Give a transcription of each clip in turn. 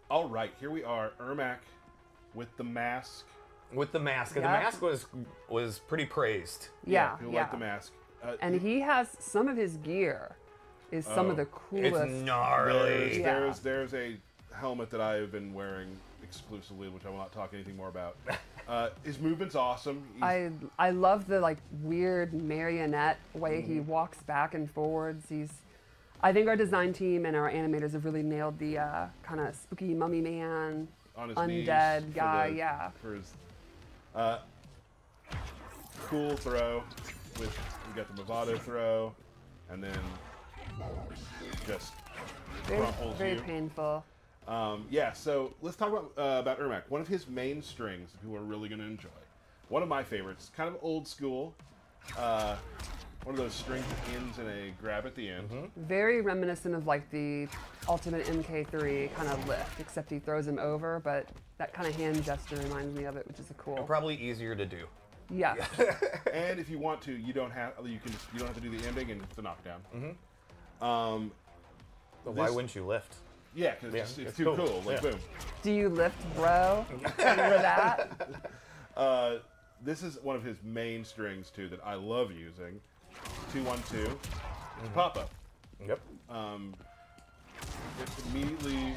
All right, here we are, ERMAC with the mask. With the mask. Yep. The mask was pretty praised. Yeah, People yeah. like the mask. And he has some of his gear is some of the coolest. It's gnarly. Yeah. There's a helmet that I have been wearing exclusively, which I will not talk anything more about. His movement's awesome. I love the like weird marionette way he walks back and forwards. I think our design team and our animators have really nailed the kind of spooky mummy man, on his undead knees guy. Yeah. For his cool throw. We got the Movado throw, and then just crumples Very you. painful. Yeah, so let's talk about ERMAC. One of his main strings that people are really going to enjoy. One of my favorites, kind of old school. One of those strings that ends in a grab at the end. Very reminiscent of like the ultimate MK3 kind of lift, except he throws him over, but that kind of hand gesture reminds me of it, which is a cool. Probably easier to do. Yeah. And if you want to, you don't have to do the ending, and it's a knockdown. But why wouldn't you lift? Yeah, because Yeah, it's too cool. Like boom. Do you lift, bro? Remember that? This is one of his main strings too that I love using. 2-1-2. Pop up. Yep. It immediately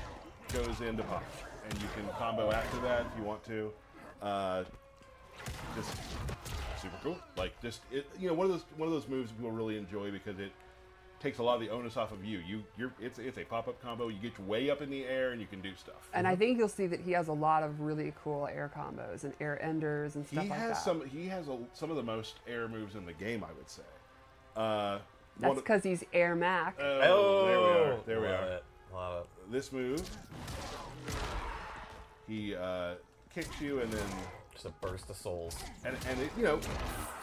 goes into pop, and you can combo after that if you want to. Just super cool. Like one of those moves people really enjoy because it takes a lot of the onus off of you. It's a pop up combo. You get way up in the air and you can do stuff. And I think you'll see that he has a lot of really cool air combos and air enders and stuff like that. He has some of the most air moves in the game, I would say. That's because he's ERMAC. There we are. Love it. This move, he kicks you and then Just a burst of souls. and it,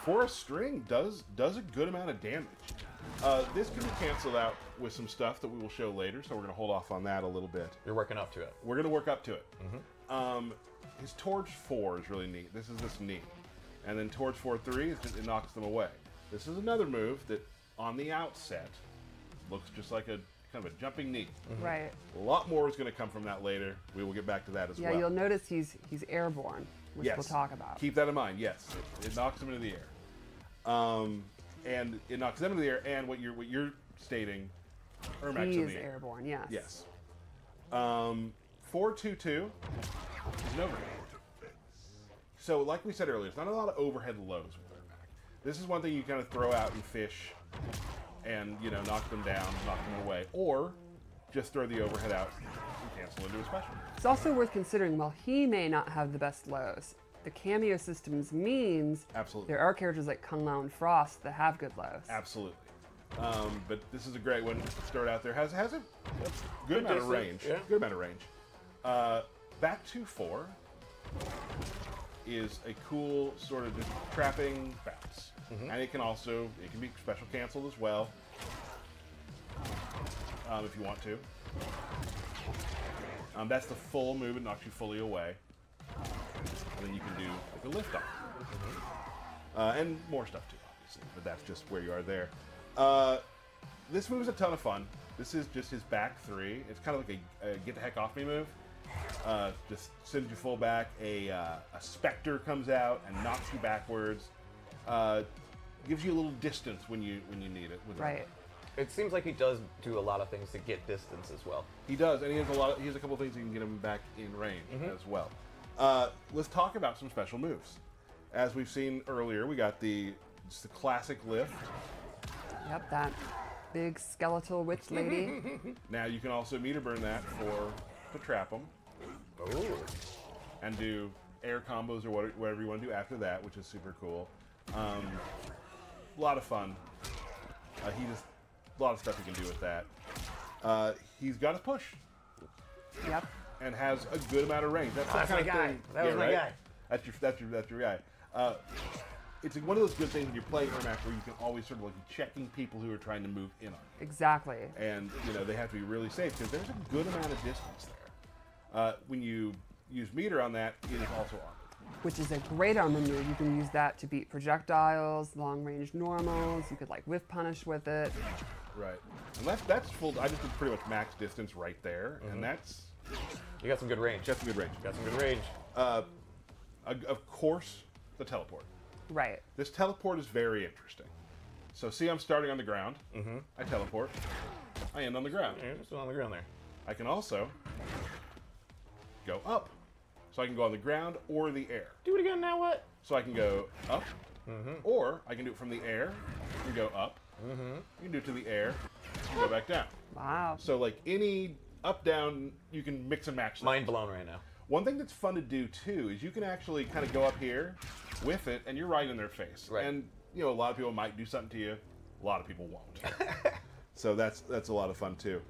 for a string does a good amount of damage. This can be canceled out with some stuff that we will show later, so we're going to hold off on that a little bit. You're working up to it. We're going to work up to it. His Torch 4 is really neat. This is this knee. And then Torch 4-3, it knocks them away. This is another move that, on the outset, looks just like a kind of a jumping knee. Right. A lot more is going to come from that later. We will get back to that as well. Yeah, you'll notice he's airborne, which we'll talk about. Keep that in mind. Yes, it knocks them into the air. And it knocks them into the air. And what you're stating, ERMAC's He in is the air. airborne, yes. Yes. 4-2-2 is an overhead. So, like we said earlier, it's not a lot of overhead lows with ERMAC. This is one thing you kind of throw out and fish, and knock them down, knock them away, or just throw the overhead out and cancel into a special. It's also worth considering, while he may not have the best lows, the cameo systems means Absolutely. there are characters like Kung Lao and Frost that have good lows. Absolutely. But this is a great one to start out there. Has a good amount of range. Yeah. Good amount of range. Back 2-4 is a cool sort of just trapping bounce. And it can be special canceled as well. If you want to. That's the full move. It knocks you fully away. And then you can do like a lift off. And more stuff too, obviously. But that's just where you are there. This move is a ton of fun. This is just his back 3. It's kind of like a get the heck off me move. Just sends you full back. A specter comes out and knocks you backwards. Gives you a little distance when you need it. Right. It seems like he does do a lot of things to get distance as well. He does, and he has a couple of things that can get him back in range as well. Let's talk about some special moves. As we've seen earlier, we got just the classic lift. Yep, that big skeletal witch lady. Now you can also meter burn that to trap them. Oh. And do air combos or whatever you want to do after that, which is super cool. A lot of fun. A lot of stuff you can do with that. He's got his push. Yep. And has a good amount of range. That's the That's kind my of guy. thing. That was my guy. That's your guy. It's one of those good things when you're playing ERMAC where you can always sort of like be checking people who are trying to move in on you. Exactly. And they have to be really safe because there's a good amount of distance there. When you use meter on that, it is also armor. Which is a great armor move. You can use that to beat projectiles, long-range normals. You could like whiff punish with it. Right. And that's full. I just did pretty much max distance right there, and You got some good range. Got some good range. Got some good range. Of course, the teleport. Right. This teleport is very interesting. So see, I'm starting on the ground. I teleport. I end on the ground. Yeah, just on the ground there. I can also go up. So I can go on the ground or the air. Do it again now, what? So I can go up, or I can do it from the air and go up. You can do it to the air and go back down. Wow. So like any up, down, you can mix and match them. Mind blown right now. One thing that's fun to do too is you can actually kind of go up here with it and you're right in their face. Right. And you know, a lot of people might do something to you. A lot of people won't. So that's a lot of fun too.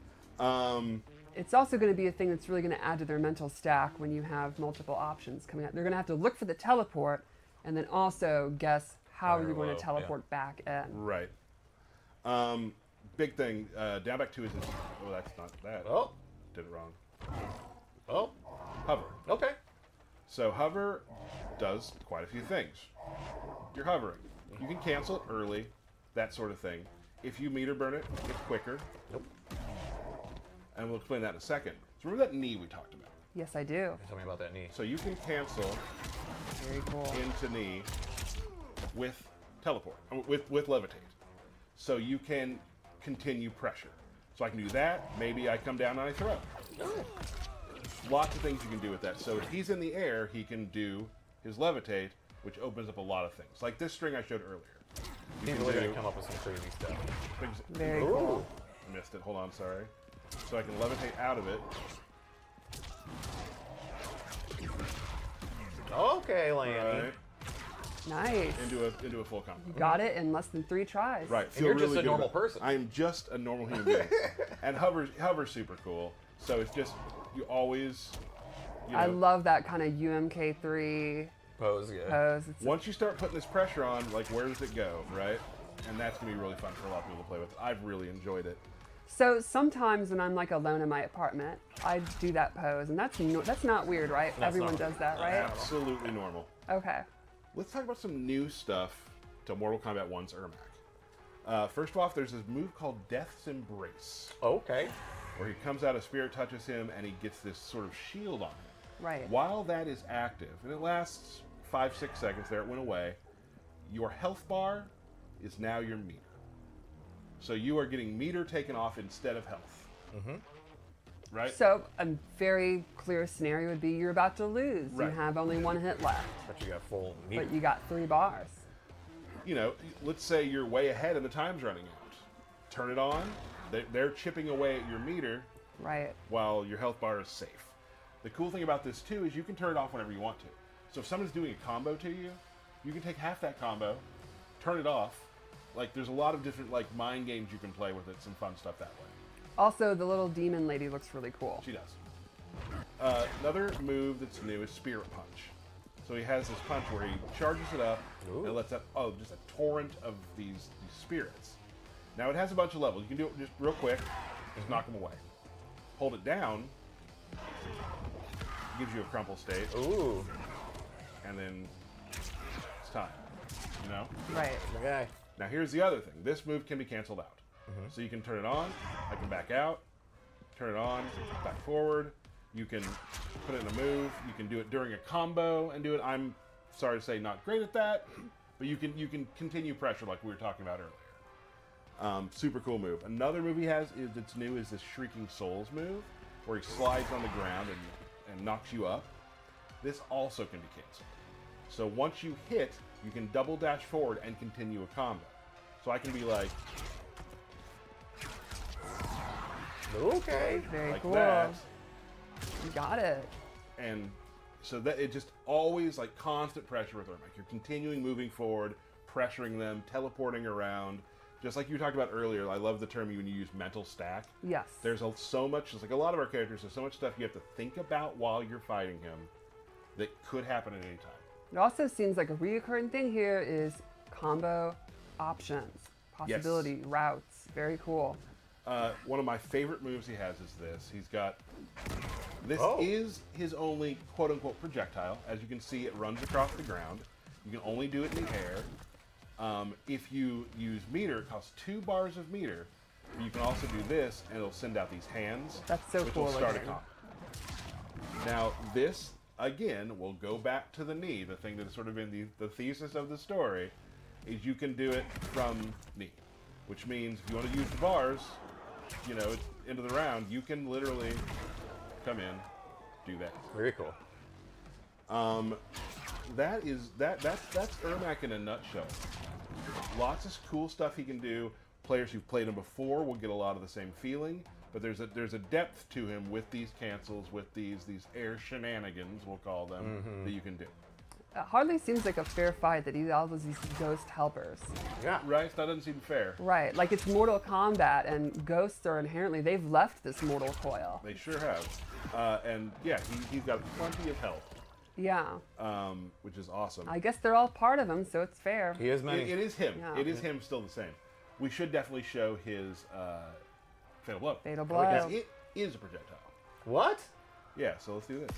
It's also going to be a thing that's really going to add to their mental stack when you have multiple options coming up. They're going to have to look for the teleport and then also guess how you're going to teleport back in. Right. Big thing, down back 2 is this. Oh, that's not that. Oh. Did it wrong. Oh. Hover. Okay. So hover does quite a few things. You're hovering. You can cancel it early, that sort of thing. If you meter burn it, it's quicker. Nope. And we'll explain that in a second. So remember that knee we talked about? Yes, I do. Tell me about that knee. So you can cancel Very cool. into knee with teleport, with levitate. So you can continue pressure. So I can do that. Maybe I come down and I throw. Lots of things you can do with that. So if he's in the air, he can do his levitate, which opens up a lot of things. Like this string I showed earlier. You He's can really do gonna come up with some crazy stuff. things. Very cool. I missed it. Hold on, sorry. So I can levitate out of it. Okay, Lanny. Right. Nice. Into a full combo. You got it in less than 3 tries. Right. And you're Feel just really a good normal about- person. I'm just a normal human being. And hover's super cool. So it's just you always. You know, I love that kind of UMK3 Pose, yeah. pose. It's once you start putting this pressure on, like where does it go, right? And that's gonna be really fun for a lot of people to play with. I've really enjoyed it. So sometimes when I'm like alone in my apartment, I do that pose, and that's not weird, right? That's Everyone not- does that, right? Absolutely normal. Okay. Let's talk about some new stuff to Mortal Kombat 1's ERMAC. First off, there's this move called Death's Embrace, Okay. where he comes out, a spirit touches him, and he gets this sort of shield on him. Right. While that is active, and it lasts 5-6 seconds, there it went away, your health bar is now your meter. So you are getting meter taken off instead of health. Right? So a very clear scenario would be you're about to lose. Right. You have only 1 hit left, But you got full meter. but you got 3 bars. You know, let's say you're way ahead and the time's running out. Turn it on. They're chipping away at your meter Right. while your health bar is safe. The cool thing about this too is you can turn it off whenever you want to. So if someone's doing a combo to you, you can take half that combo, turn it off. Like there's a lot of different like mind games you can play with it. Some fun stuff that way. Also, the little demon lady looks really cool. She does. Another move that's new is Spirit Punch. So he has this punch where he charges it up and lets out just a torrent of these spirits. Now it has a bunch of levels. You can do it just real quick, just knock them away. Hold it down, gives you a crumple state, Ooh. and then it's time. You know? Right. Okay. Now here's the other thing. This move can be canceled out. So you can turn it on, I can back out, turn it on, back forward. You can put it in a move. You can do it during a combo and do it. I'm sorry to say not great at that, but you can continue pressure like we were talking about earlier. Super cool move. Another move he has that's new is this Shrieking Souls move, where he slides on the ground and knocks you up. This also can be canceled. So once you hit, you can double dash forward and continue a combo. So I can be like Okay. Very like cool. that, You got it. and so that it just always like constant pressure with ERMAC. You're continuing moving forward, pressuring them, teleporting around. Just like you talked about earlier, I love the term when you use mental stack. Yes. There's so much, just like a lot of our characters, there's so much stuff you have to think about while you're fighting him that could happen at any time. It also seems like a reoccurring thing here is combo options, possibility, routes. Very cool. One of my favorite moves he has is this. He's got, this Oh. is his only quote-unquote projectile. As you can see, it runs across the ground. You can only do it in the air. If you use meter, it costs 2 bars of meter. But you can also do this, and it'll send out these hands. That's so which cool will start a looking. combo. Now, this, again, will go back to the knee. The thing that has sort of been the thesis of the story is you can do it from knee, which means if you want to use the bars, you know, into the round, you can literally come in, do that. Very cool. That's ERMAC in a nutshell. Lots of cool stuff he can do. Players who've played him before will get a lot of the same feeling, but there's a depth to him with these cancels, with these air shenanigans, we'll call them, that you can do. It hardly seems like a fair fight that he all these ghost helpers. Yeah. Right? That doesn't seem fair. Right, like it's Mortal Kombat, and ghosts are inherently, they've left this mortal coil. They sure have. And yeah, he's got plenty of health. Yeah. Which is awesome. I guess they're all part of him, so it's fair. He is many. It is him. Yeah. It is him still the same. We should definitely show his Fatal Blow. Fatal Blow. Because it is a projectile. What? Yeah, so let's do this.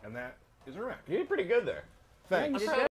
And that is ERMAC. You did pretty good there. Thanks. You did good.